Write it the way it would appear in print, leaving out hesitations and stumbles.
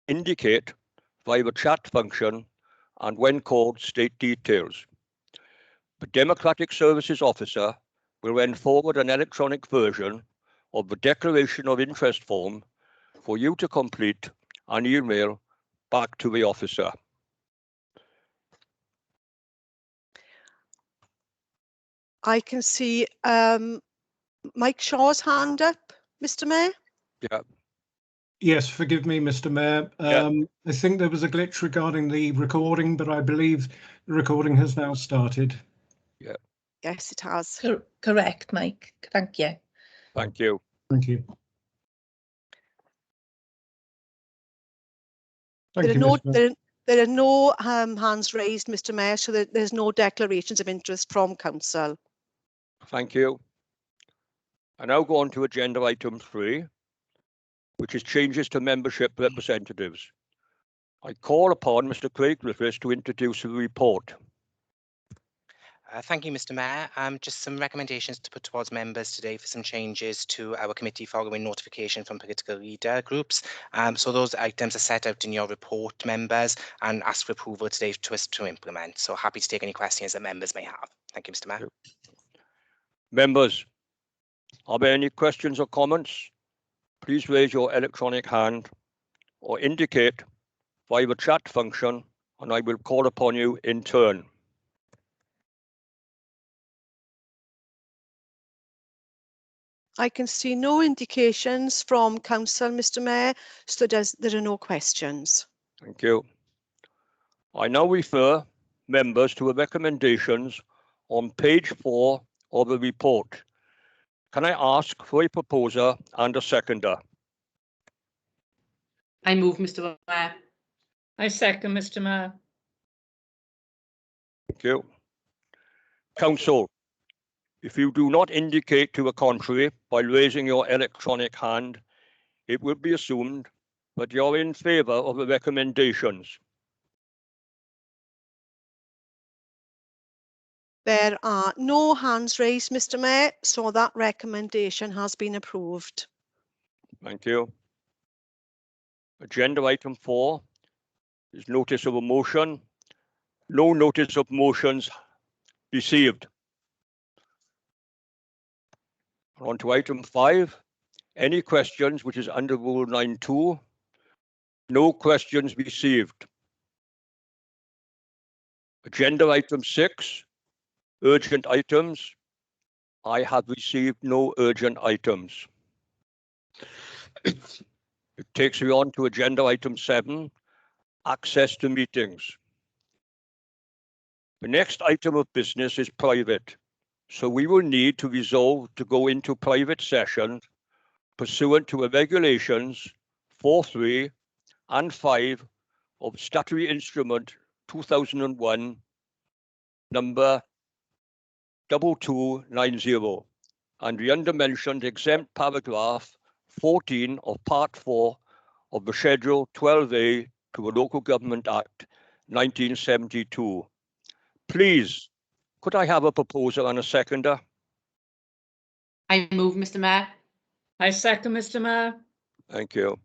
indicate via the chat function and when called state details. The Democratic Services Officer will then forward an electronic version of the Declaration of Interest form for you to complete and email back to the officer. I can see Mike Shaw's hand up, Mr. Mayor. Yeah. Yes, forgive me, Mr. Mayor. I think there was a glitch regarding the recording, but I believe the recording has now started. Yeah. Yes, it has. Correct, Mike. Thank you. Thank you. Thank you. There are no hands raised, Mr. Mayor, so there's no declarations of interest from Council. Thank you. I now go on to agenda item 3, which is changes to membership representatives. I call upon Mr. Craig Griffiths to introduce the report. Thank you, Mr. Mayor. Just some recommendations to put towards members today for some changes to our committee following notification from political leader groups. So those items are set out in your report, members, and ask for approval today to us to implement. So happy to take any questions that members may have. Thank you, Mr. Mayor. Members, are there any questions or comments? Please raise your electronic hand or indicate via the chat function, and I will call upon you in turn. I can see no indications from Council, Mr. Mayor, so there are no questions. Thank you. I now refer members to the recommendations on page 4 of the report. Can I ask for a proposer and a seconder? I move, Mr. Mayor. I second, Mr. Mayor. Thank you. Council, if you do not indicate to the contrary by raising your electronic hand, it will be assumed that you're in favour of the recommendations. There are no hands raised, Mr. Mayor, so that recommendation has been approved. Thank you. Agenda item 4 is notice of a motion. No notice of motions received. On to item 5. Any questions, which is under Rule 9.2? No questions received. Agenda item 6, urgent items. I have received no urgent items. It takes me on to agenda item 7, access to meetings. The next item of business is private, so we will need to resolve to go into private session pursuant to the regulations 4.3 and 5 of Statutory Instrument 2001 number 2290 and the undermentioned exempt paragraph 14 of Part 4 of the Schedule 12A to the Local Government Act 1972. Please, could I have a proposer and a seconder? I move, Mr. Mayor. I second, Mr. Mayor. Thank you.